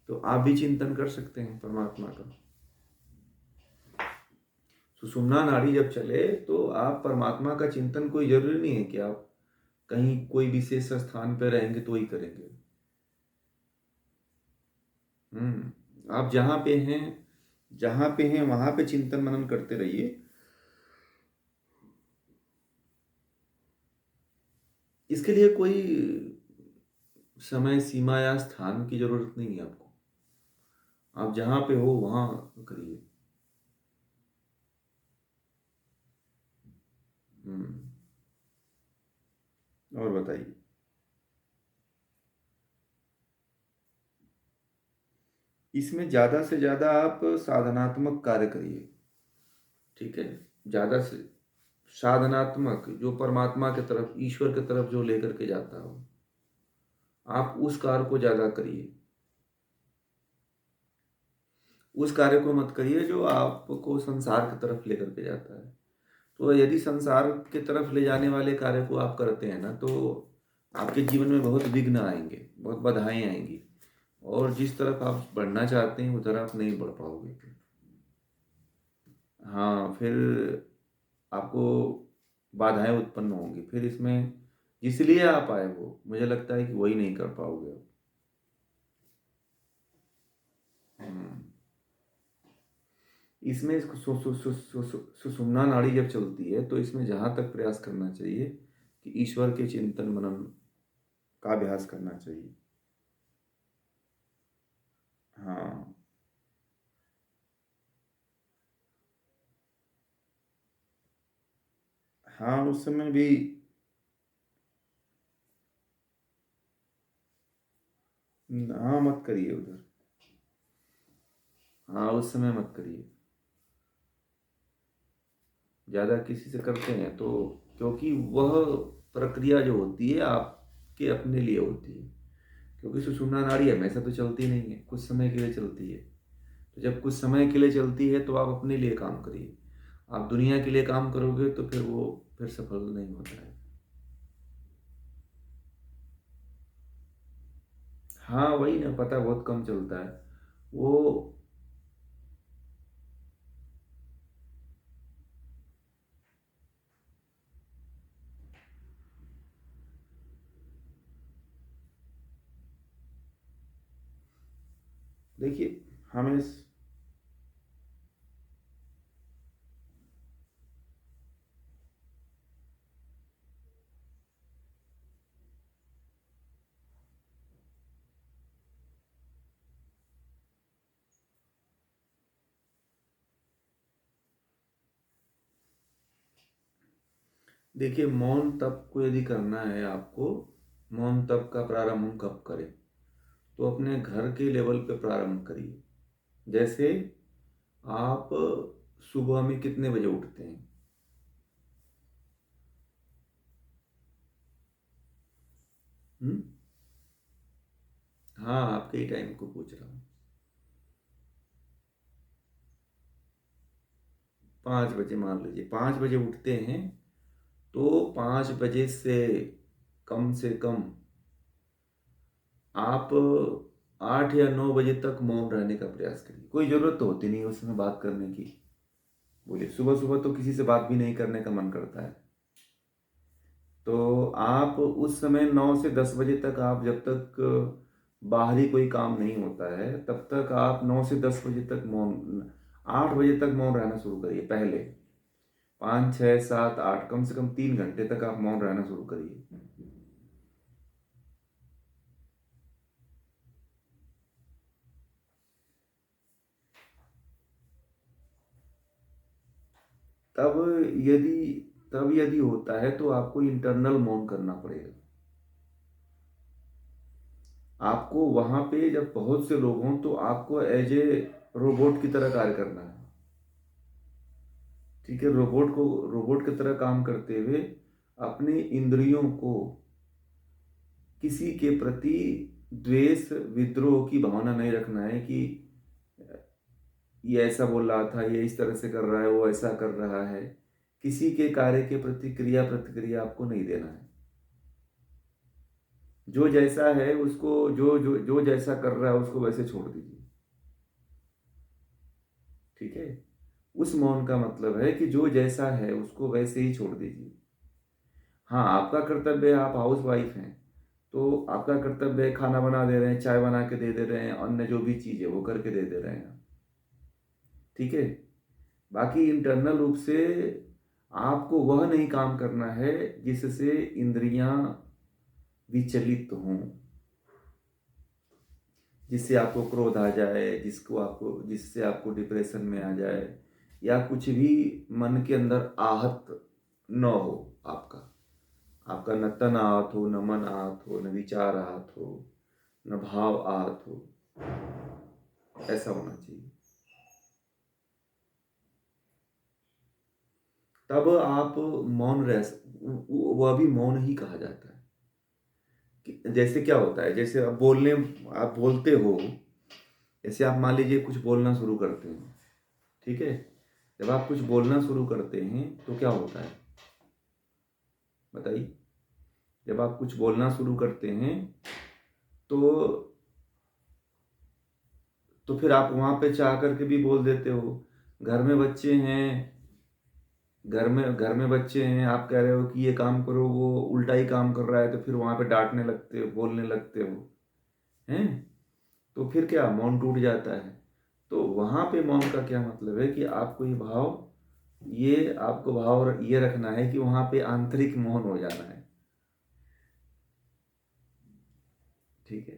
तो आप भी चिंतन कर सकते हैं परमात्मा का। सुषुम्ना नाड़ी जब चले तो आप परमात्मा का चिंतन, कोई जरूरी नहीं है कि आप कहीं कोई विशेष स्थान पे रहेंगे तो ही करेंगे। आप जहाँ पे हैं वहां पे चिंतन मनन करते रहिए। इसके लिए कोई समय सीमा या स्थान की जरूरत नहीं है आपको। आप जहाँ पे हो वहाँ करिए। और बताइए। इसमें ज़्यादा से ज़्यादा आप साधनात्मक कार्य करिए। ठीक है, ज़्यादा से साधनात्मक, जो परमात्मा की तरफ, ईश्वर की तरफ जो लेकर के जाता हो, आप उस कार्य को ज़्यादा करिए। उस कार्य को मत करिए जो आपको संसार की तरफ लेकर के जाता है। तो यदि संसार की तरफ ले जाने वाले कार्य को आप करते हैं ना, तो आपके जीवन में बहुत विघ्न आएंगे, बहुत बाधाएं आएंगी, और जिस तरफ आप बढ़ना चाहते हैं उधर आप नहीं बढ़ पाओगे। हाँ, फिर आपको बाधाएं उत्पन्न होंगी। फिर इसमें इसलिए आप आए हो, मुझे लगता है कि वही नहीं कर पाओगे आप। हम्म, इसमें सुषुम्ना नाड़ी जब चलती है तो इसमें जहाँ तक प्रयास करना चाहिए कि ईश्वर के चिंतन मनन का अभ्यास करना चाहिए। हाँ, हाँ, उस समय भी। हाँ, मत करिए उधर। हाँ, उस समय मत करिए। ज़्यादा किसी से करते हैं तो, क्योंकि वह प्रक्रिया जो होती है आपके अपने लिए होती है। क्योंकि सुषुम्ना नाड़ी हमेशा तो चलती नहीं है, कुछ समय के लिए चलती है। तो जब कुछ समय के लिए चलती है तो आप अपने लिए काम करिए। आप दुनिया के लिए काम करोगे तो फिर वो फिर सफल नहीं होता है। हाँ, वही ना, पता बहुत कम चलता है वो। देखिए, हमें देखिए, मौन तप को यदि करना है आपको, मौन तप का प्रारंभ हम कब करें? तो अपने घर के लेवल पे प्रारंभ करिए। जैसे आप सुबह में कितने बजे उठते हैं? हम्म? हाँ, आपके ही टाइम को पूछ रहा हूँ। 5 बजे मान लीजिए, 5 बजे उठते हैं, तो 5 बजे से कम आप 8 या 9 बजे तक मौन रहने का प्रयास करिए। कोई ज़रूरत तो होती नहीं उसमें बात करने की। बोलिए, सुबह सुबह तो किसी से बात भी नहीं करने का मन करता है। तो आप उस समय 9 से 10 बजे तक, आप जब तक बाहरी कोई काम नहीं होता है तब तक आप 9 से 10 बजे तक मौन, 8 बजे तक मौन रहना शुरू करिए पहले। 5, 6, 7, 8, कम से कम 3 घंटे तक आप मौन रहना शुरू करिए। तब यदि तब यदि होता है तो आपको इंटरनल मौन करना पड़ेगा। आपको वहां पे जब बहुत से लोग हों तो आपको एज ए रोबोट की तरह कार्य करना है। ठीक है, रोबोट की तरह काम करते हुए अपनी इंद्रियों को किसी के प्रति द्वेष विद्रोह की भावना नहीं रखना है कि ये ऐसा बोल रहा था, ये इस तरह से कर रहा है, वो ऐसा कर रहा है। किसी के कार्य के प्रति क्रिया प्रतिक्रिया आपको नहीं देना है। जो जैसा है उसको, जो जो जो जैसा कर रहा है उसको वैसे छोड़ दीजिए। ठीक है, उस मौन का मतलब है कि जो जैसा है उसको वैसे ही छोड़ दीजिए। हाँ, आपका कर्तव्य है, आप हाउस वाइफ हैं, तो आपका कर्तव्य है, खाना बना दे रहे हैं, चाय बना के दे दे रहे हैं, अन्य जो भी चीज़ है वो करके दे दे रहे हैं। ठीक है, बाकी इंटरनल रूप से आपको वह नहीं काम करना है जिससे इंद्रियां विचलित हों, जिससे आपको क्रोध आ जाए, जिससे आपको डिप्रेशन में आ जाए, या कुछ भी मन के अंदर आहत न हो। आपका आपका न तन आहत हो, न मन आहत हो, न विचार आहत हो, न भाव आहत हो, ऐसा होना चाहिए। तब आप मौन रह, वह भी मौन ही कहा जाता है। जैसे क्या होता है, जैसे आप बोलते हो, जैसे आप मान लीजिए कुछ बोलना शुरू करते हैं। ठीक है, जब आप कुछ बोलना शुरू करते हैं तो क्या होता है बताइए। जब आप कुछ बोलना शुरू करते हैं तो फिर आप वहां पे चाह करके भी बोल देते हो। घर में बच्चे हैं, घर में बच्चे हैं, आप कह रहे हो कि ये काम करो, वो उल्टा ही काम कर रहा है, तो फिर वहां पे डांटने लगते हो, बोलने लगते हो हैं। तो फिर क्या, मौन टूट जाता है। तो वहां पे मौन का क्या मतलब है कि आपको आपको भाव ये रखना है कि वहां पे आंतरिक मौन हो जाना है। ठीक है,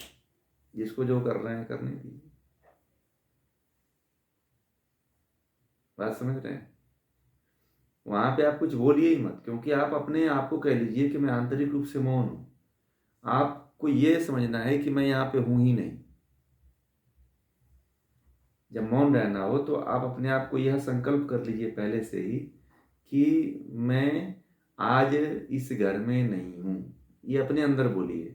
जिसको जो कर रहे हैं करने दीजिए। बात समझ रहे हैं। वहां पे आप कुछ बोलिए ही मत, क्योंकि आप अपने आप को कह लीजिए कि मैं आंतरिक रूप से मौन हूं। आपको ये समझना है कि मैं यहाँ पे हूं ही नहीं। जब मौन रहना हो तो आप अपने आप को यह संकल्प कर लीजिए पहले से ही कि मैं आज इस घर में नहीं हूं। ये अपने अंदर बोलिए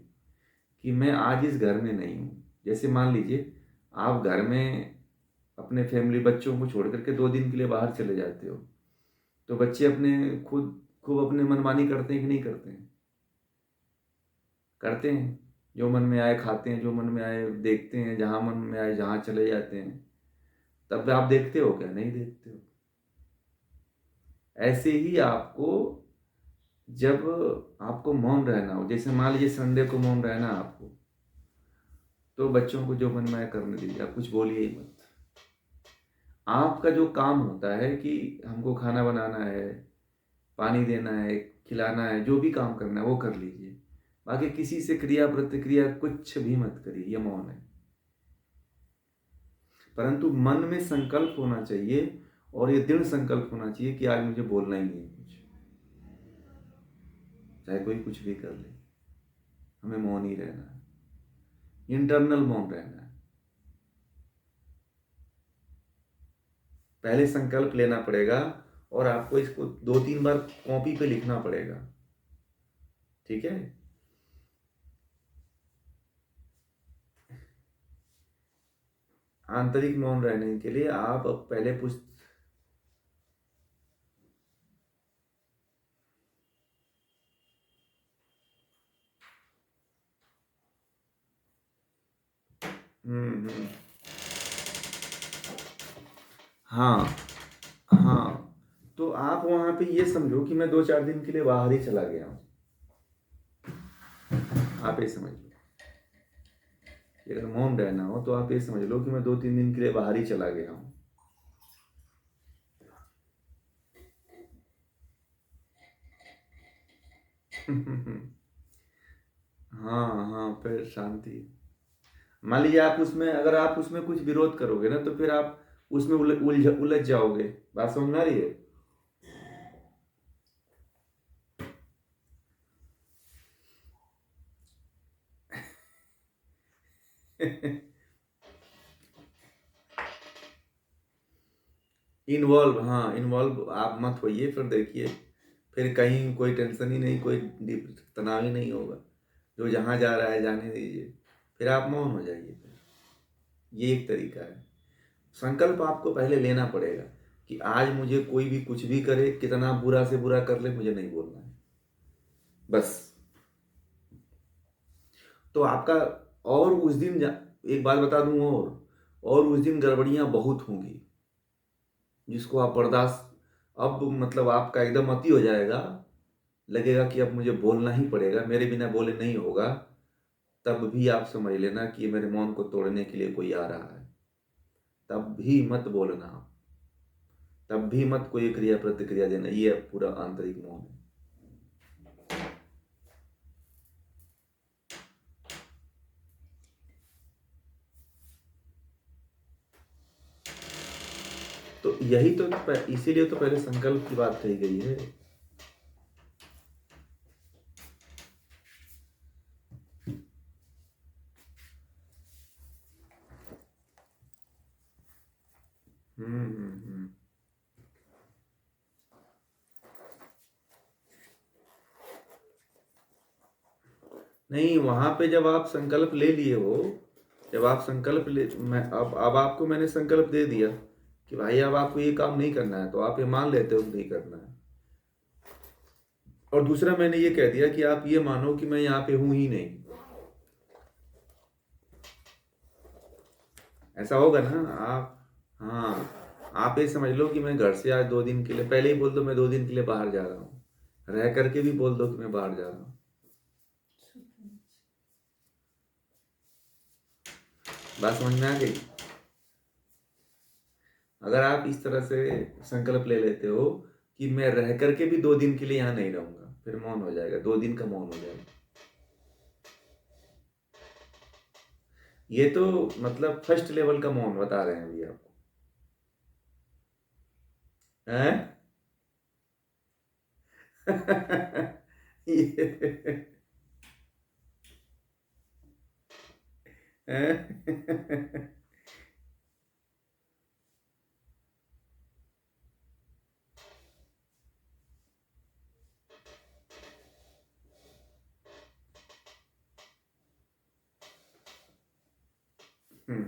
कि मैं आज इस घर में नहीं हूं। जैसे मान लीजिए आप घर में अपने फैमिली बच्चों को छोड़ करके 2 दिन के लिए बाहर चले जाते हो, तो बच्चे अपने खुद खूब अपने मनमानी करते हैं कि नहीं करते हैं? करते हैं। जो मन में आए खाते हैं, जो मन में आए देखते हैं, जहां मन में आए जहां चले जाते हैं। तब आप देखते हो क्या? नहीं देखते हो। ऐसे ही आपको, जब आपको मौन रहना हो, जैसे मान लीजिए संडे को मौन रहना है आपको, तो बच्चों को जो मन में आए करने दीजिए, आप कुछ बोलिए ही मत। आपका जो काम होता है कि हमको खाना बनाना है, पानी देना है, खिलाना है, जो भी काम करना है वो कर लीजिए। बाकी किसी से क्रिया प्रतिक्रिया कुछ भी मत करिए, ये मौन है। परंतु मन में संकल्प होना चाहिए, और ये दृढ़ संकल्प होना चाहिए कि आज मुझे बोलना ही नहीं है कुछ, चाहे कोई कुछ भी कर ले, हमें मौन ही रहना है, इंटरनल मौन रहना है। पहले संकल्प लेना पड़ेगा, और आपको इसको 2-3 बार कॉपी पे लिखना पड़ेगा। ठीक है, आंतरिक मौन रहने के लिए आप अब पहले हम्म। हाँ, हाँ, तो आप वहां पे ये समझो कि मैं 2-4 दिन के लिए बाहर ही चला गया हूँ। आप ये समझ लो कि अगर मौन रहना हो तो आप ये समझ लो कि मैं 2-3 दिन के लिए बाहर ही चला गया हूँ। हाँ, हाँ, फिर शांति। मान लीजिए आप उसमें, अगर आप उसमें कुछ विरोध करोगे ना, तो फिर आप उसमें उलझ जाओगे। बात समझ में आ रही है? इन्वॉल्व, हाँ, इन्वॉल्व आप मत होइए। फिर देखिए, फिर कहीं कोई टेंशन ही नहीं, कोई तनाव ही नहीं होगा। जो जहाँ जा रहा है जाने दीजिए, फिर आप मौन हो जाइए। फिर ये एक तरीका है। संकल्प आपको पहले लेना पड़ेगा कि आज मुझे कोई भी कुछ भी करे, कितना बुरा से बुरा कर ले, मुझे नहीं बोलना है, बस। तो आपका, और उस दिन एक बात बता दूं, और उस दिन गड़बड़ियां बहुत होंगी जिसको आप बर्दाश्त, अब मतलब आपका एकदम अति हो जाएगा, लगेगा कि अब मुझे बोलना ही पड़ेगा, मेरे बिना बोले नहीं होगा। तब भी आप समझ लेना कि ये मेरे मौन को तोड़ने के लिए कोई आ रहा है। तब भी मत बोलना, तब भी मत कोई क्रिया प्रतिक्रिया देना, ये पूरा आंतरिक मौन है। तो यही तो, इसीलिए तो पहले संकल्प की बात कही गई है। हम्म। नहीं, वहां पे जब आप संकल्प ले लिए हो, जब आप संकल्प ले, मैं अब आपको मैंने संकल्प दे दिया कि भाई अब आपको ये काम नहीं करना है, तो आप ये मान लेते हो कि नहीं करना है। और दूसरा मैंने ये कह दिया कि आप ये मानो कि मैं यहाँ पे हूं ही नहीं। ऐसा होगा ना आप? हाँ, आप ये समझ लो कि मैं घर से आज 2 दिन के लिए, पहले ही बोल दो मैं 2 दिन के लिए बाहर जा रहा हूँ, रह करके भी बोल दो कि मैं बाहर जा रहा हूँ। बात समझ में आ गई? अगर आप इस तरह से संकल्प ले लेते हो कि मैं रह करके भी 2 दिन के लिए यहाँ नहीं रहूंगा, फिर मौन हो जाएगा, 2 दिन का मौन हो जाएगा। ये तो मतलब फर्स्ट लेवल का मौन बता रहे हैं अभी आपको। हैं? ये- हैं? हम्म,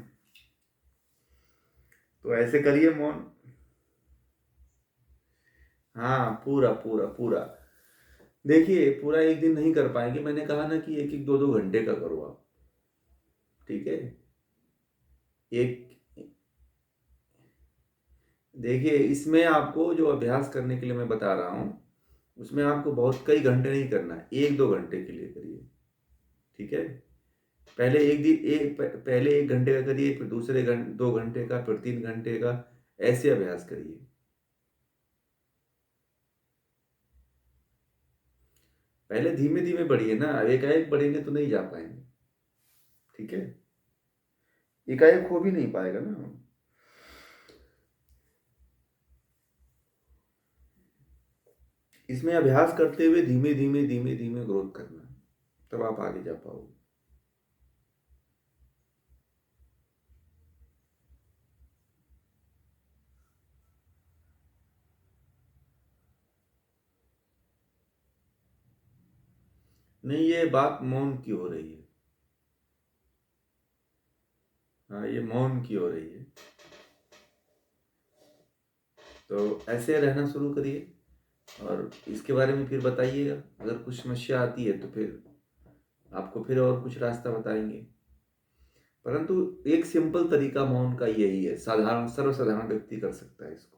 तो ऐसे करिए मौन। हाँ, पूरा पूरा पूरा। देखिए, पूरा एक दिन नहीं कर पाएंगे, मैंने कहा ना कि एक एक 2-2 घंटे का करो आप। ठीक है? एक, देखिए इसमें आपको जो अभ्यास करने के लिए मैं बता रहा हूँ, उसमें आपको बहुत कई घंटे नहीं करना है, 1-2 घंटे के लिए करिए। ठीक है? पहले एक दिन पहले 1 घंटे का करिए, फिर दूसरे 2 घंटे का, फिर 3 घंटे का, ऐसे अभ्यास करिए। पहले धीमे धीमे बढ़िए ना, एकाएक बढ़ेंगे तो नहीं जा पाएंगे। ठीक है? एकाएक हो भी नहीं पाएगा ना। इसमें अभ्यास करते हुए धीमे धीमे धीमे धीमे ग्रोथ करना है, तब आप आगे जा पाओगे। नहीं, ये बात मौन की हो रही है। हाँ, ये मौन की हो रही है। तो ऐसे रहना शुरू करिए, और इसके बारे में फिर बताइएगा। अगर कुछ समस्या आती है तो फिर आपको फिर और कुछ रास्ता बताएंगे। परंतु एक सिंपल तरीका मौन का यही है, साधारण सर्वसाधारण व्यक्ति कर सकता है इसको।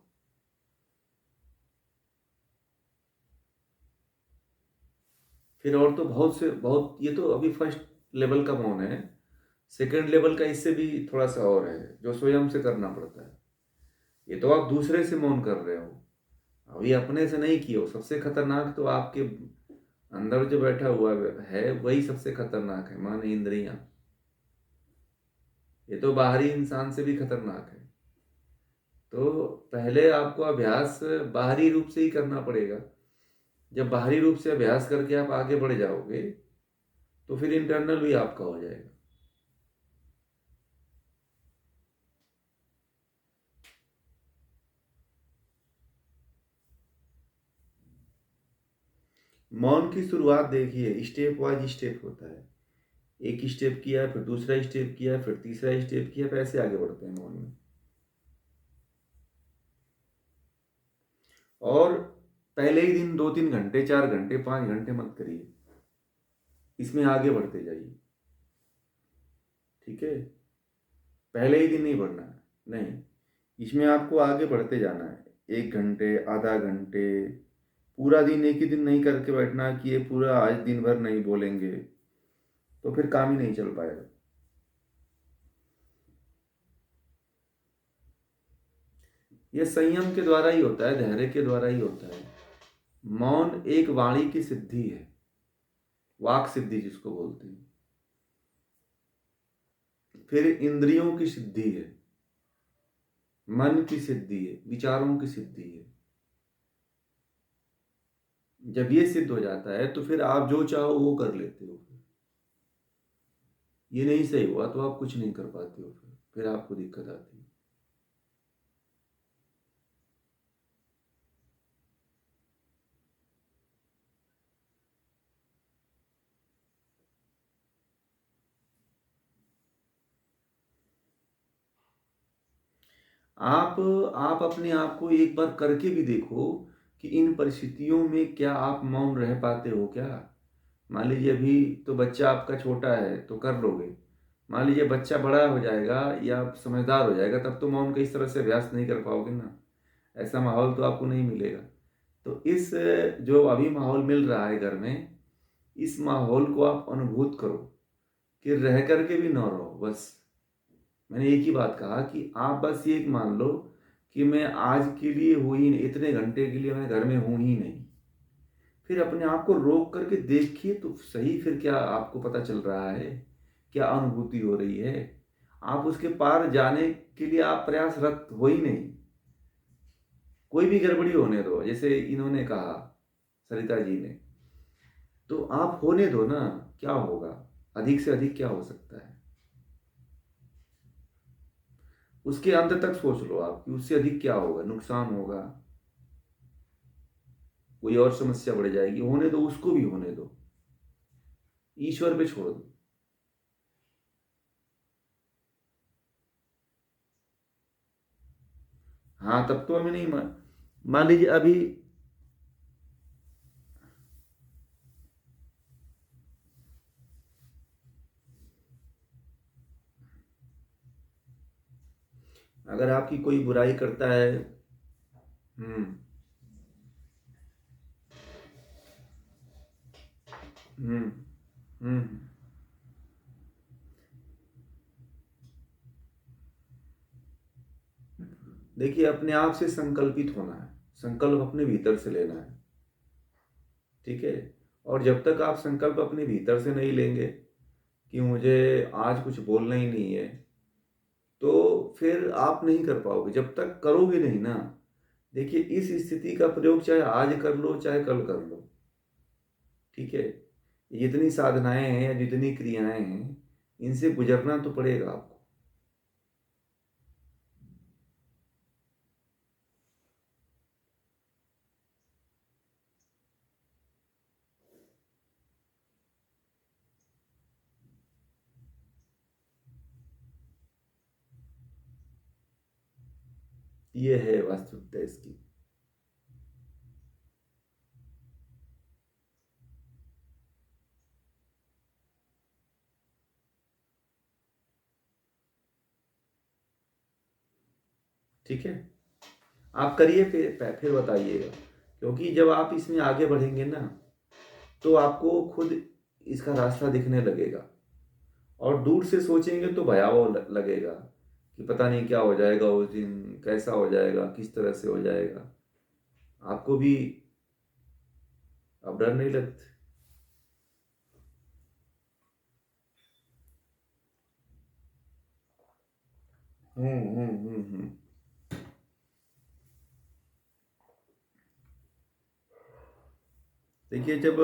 फिर और तो बहुत से बहुत, ये तो अभी फर्स्ट लेवल का मौन है। सेकंड लेवल का इससे भी थोड़ा सा और है, जो स्वयं से करना पड़ता है। ये तो आप दूसरे से मौन कर रहे हो, अभी अपने से नहीं किए हो। सबसे खतरनाक तो आपके अंदर जो बैठा हुआ है वही सबसे खतरनाक है, मन इंद्रियां। ये तो बाहरी इंसान से भी खतरनाक है। तो पहले आपको अभ्यास बाहरी रूप से ही करना पड़ेगा। जब बाहरी रूप से अभ्यास करके आप आगे बढ़ जाओगे, तो फिर इंटरनल भी आपका हो जाएगा। मौन की शुरुआत देखिए, स्टेप वाइज स्टेप होता है। एक स्टेप किया, फिर दूसरा स्टेप किया, फिर तीसरा स्टेप किया, फिर ऐसे आगे बढ़ते हैं मौन में। और पहले ही दिन 2-3 घंटे, 4 घंटे, 5 घंटे मत करिए, इसमें आगे बढ़ते जाइए। ठीक है, पहले ही दिन नहीं बढ़ना है, नहीं, इसमें आपको आगे बढ़ते जाना है। 1 घंटे, आधा घंटे, पूरा दिन एक ही दिन नहीं करके बैठना कि ये पूरा आज दिन भर नहीं बोलेंगे, तो फिर काम ही नहीं चल पाएगा। ये संयम के द्वारा ही होता है, धैर्य के द्वारा ही होता है। मौन एक वाणी की सिद्धि है, वाक सिद्धि जिसको बोलते हैं। फिर इंद्रियों की सिद्धि है, मन की सिद्धि है, विचारों की सिद्धि है। जब ये सिद्ध हो जाता है तो फिर आप जो चाहो वो कर लेते हो। ये नहीं सही हुआ तो आप कुछ नहीं कर पाते हो, फिर आपको दिक्कत आती है। आप अपने आप को एक बार करके भी देखो कि इन परिस्थितियों में क्या आप मौन रह पाते हो क्या। मान लीजिए अभी तो बच्चा आपका छोटा है तो कर लोगे, मान लीजिए बच्चा बड़ा हो जाएगा या समझदार हो जाएगा, तब तो मौन का इस तरह से अभ्यास नहीं कर पाओगे ना, ऐसा माहौल तो आपको नहीं मिलेगा। तो इस जो अभी माहौल मिल रहा है घर में, इस माहौल को आप अनुभूत करो कि रह करके भी ना रहो। बस मैंने एक ही बात कहा कि आप बस ये मान लो कि मैं आज के लिए हूँ ही नहीं, इतने घंटे के लिए मैं घर में हूँ ही नहीं। फिर अपने आप को रोक करके देखिए तो सही, फिर क्या आपको पता चल रहा है, क्या अनुभूति हो रही है। आप उसके पार जाने के लिए आप प्रयासरत हो ही नहीं। कोई भी गड़बड़ी होने दो, जैसे इन्होंने कहा, सरिता जी ने, तो आप होने दो ना, क्या होगा, अधिक से अधिक क्या हो सकता है। उसके अंत तक सोच लो आप कि उससे अधिक क्या होगा, नुकसान होगा, कोई और समस्या बढ़ जाएगी, होने दो, उसको भी होने दो, ईश्वर पे छोड़ दो। हाँ तब तो हमें नहीं मान लीजिए अभी अगर आपकी कोई बुराई करता है। हम्म। हम्म। हम्म। देखिए अपने आप से संकल्पित होना है, संकल्प अपने भीतर से लेना है, ठीक है। और जब तक आप संकल्प अपने भीतर से नहीं लेंगे कि मुझे आज कुछ बोलना ही नहीं है, तो फिर आप नहीं कर पाओगे जब तक करोगे नहीं ना। देखिए इस स्थिति का प्रयोग चाहे आज कर लो चाहे कल कर लो, ठीक है। जितनी साधनाएं हैं या जितनी क्रियाएं हैं, इनसे गुजरना तो पड़ेगा आपको। ये है वास्तविकता इसकी। ठीक है, आप करिए फिर बताइएगा, क्योंकि जब आप इसमें आगे बढ़ेंगे ना तो आपको खुद इसका रास्ता दिखने लगेगा। और दूर से सोचेंगे तो भयावह लगेगा कि पता नहीं क्या हो जाएगा उस दिन, कैसा हो जाएगा, किस तरह से हो जाएगा। आपको भी अब डर नहीं लगता। हम्म। देखिए जब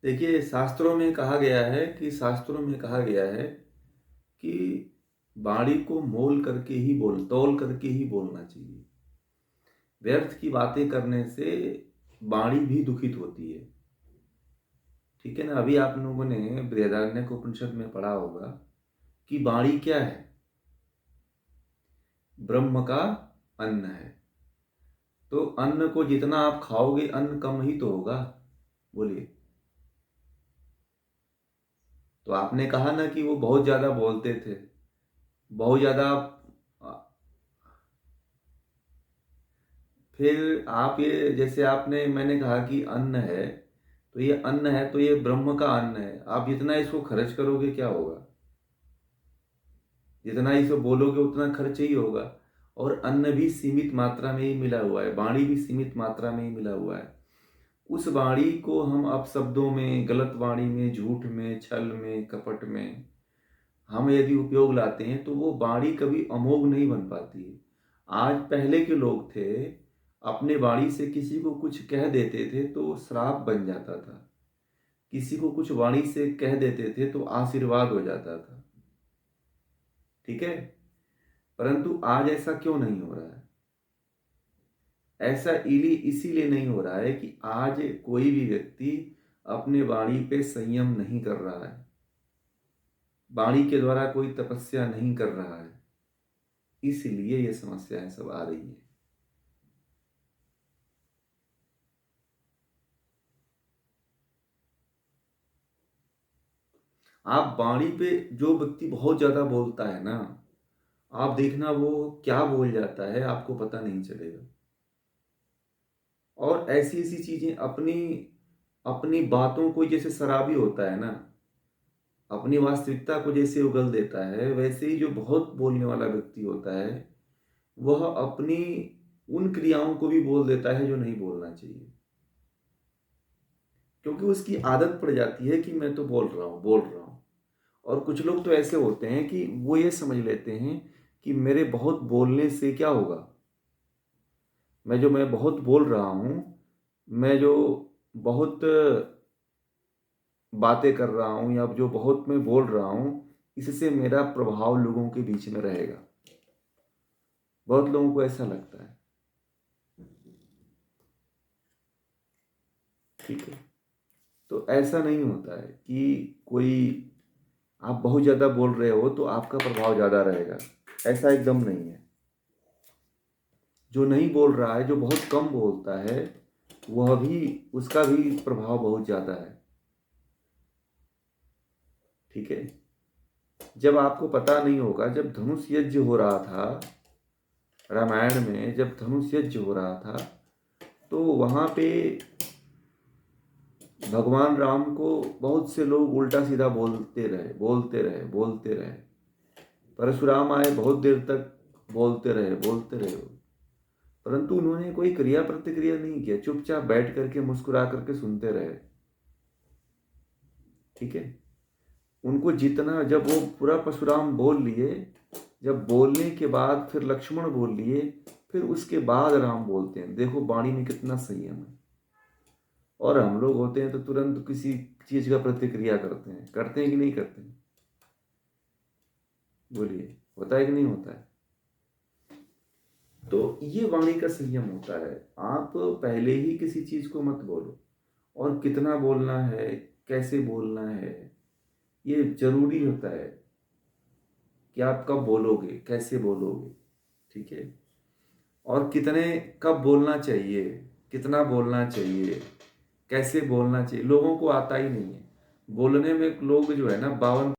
देखिए, शास्त्रों में कहा गया है कि वाणी को तौल करके ही बोलना चाहिए। व्यर्थ की बातें करने से वाणी भी दुखित होती है। ठीक है ना? अभी आप लोगों ने बृहदारण्यक उपनिषद में पढ़ा होगा कि वाणी क्या है? ब्रह्म का अन्न है। तो अन्न को जितना आप खाओगे, अन्न कम ही तो होगा। बोलिए। तो आपने कहा ना कि वो बहुत ज्यादा बोलते थे, बहुत ज्यादा। फिर आप ये, जैसे आपने मैंने कहा कि अन्न है, तो ये अन्न है तो ये ब्रह्म का अन्न है। आप जितना इसको खर्च करोगे क्या होगा? जितना इसको बोलोगे उतना खर्च ही होगा। और अन्न भी सीमित मात्रा में ही मिला हुआ है, वाणी भी सीमित मात्रा में ही मिला हुआ है। उस वाणी को हम अपशब्दों में, गलत वाणी में, झूठ में, छल में, कपट में हम यदि उपयोग लाते हैं तो वो वाणी कभी अमोघ नहीं बन पाती है। आज पहले के लोग थे, अपने वाणी से किसी को कुछ कह देते थे तो श्राप बन जाता था, किसी को कुछ वाणी से कह देते थे तो आशीर्वाद हो जाता था। ठीक है? परंतु आज ऐसा क्यों नहीं हो रहा है? ऐसा इसीलिए नहीं हो रहा है कि आज कोई भी व्यक्ति अपने वाणी पे संयम नहीं कर रहा है, वाणी के द्वारा कोई तपस्या नहीं कर रहा है। इसलिए ये समस्याएं सब आ रही है। आप वाणी पे, जो व्यक्ति बहुत ज्यादा बोलता है ना, आप देखना वो क्या बोल जाता है आपको पता नहीं चलेगा। और ऐसी ऐसी चीजें अपनी अपनी बातों को, जैसे शराबी होता है ना, अपनी वास्तविकता को जैसे उगल देता है, वैसे ही जो बहुत बोलने वाला व्यक्ति होता है वह अपनी उन क्रियाओं को भी बोल देता है जो नहीं बोलना चाहिए। क्योंकि उसकी आदत पड़ जाती है कि मैं तो बोल रहा हूँ। और कुछ लोग तो ऐसे होते हैं कि वो ये समझ लेते हैं कि मेरे बहुत बोलने से क्या होगा, मैं बहुत बोल रहा हूँ, मैं जो बहुत बातें कर रहा हूँ या जो बहुत मैं बोल रहा हूँ, इससे मेरा प्रभाव लोगों के बीच में रहेगा। बहुत लोगों को ऐसा लगता है। ठीक है? तो ऐसा नहीं होता है कि कोई, आप बहुत ज़्यादा बोल रहे हो तो आपका प्रभाव ज़्यादा रहेगा। ऐसा एकदम नहीं है। जो नहीं बोल रहा है, जो बहुत कम बोलता है, वह भी, उसका भी प्रभाव बहुत ज़्यादा है। ठीक है? जब आपको पता नहीं होगा, जब धनुष यज्ञ हो रहा था रामायण में, जब धनुष यज्ञ हो रहा था तो वहाँ पे भगवान राम को बहुत से लोग उल्टा सीधा बोलते रहे। परशुराम आए, बहुत देर तक बोलते रहे। परंतु उन्होंने कोई क्रिया प्रतिक्रिया नहीं किया, चुपचाप बैठ करके मुस्कुरा करके सुनते रहे। ठीक है? उनको जितना, जब वो पूरा परशुराम बोल लिए, जब बोलने के बाद फिर लक्ष्मण बोल लिए, फिर उसके बाद राम बोलते हैं। देखो वाणी में कितना संयम है। और हम लोग होते हैं तो तुरंत किसी चीज का प्रतिक्रिया करते हैं कि नहीं करते हैं? बोलिए, होता है कि नहीं होता है? तो ये वाणी का संयम होता है। आप पहले ही किसी चीज को मत बोलो, और कितना बोलना है, कैसे बोलना है, ये जरूरी होता है कि आप कब बोलोगे, कैसे बोलोगे। ठीक है? और कितने, कब बोलना चाहिए, कितना बोलना चाहिए, कैसे बोलना चाहिए, लोगों को आता ही नहीं है। बोलने में लोग जो है ना 52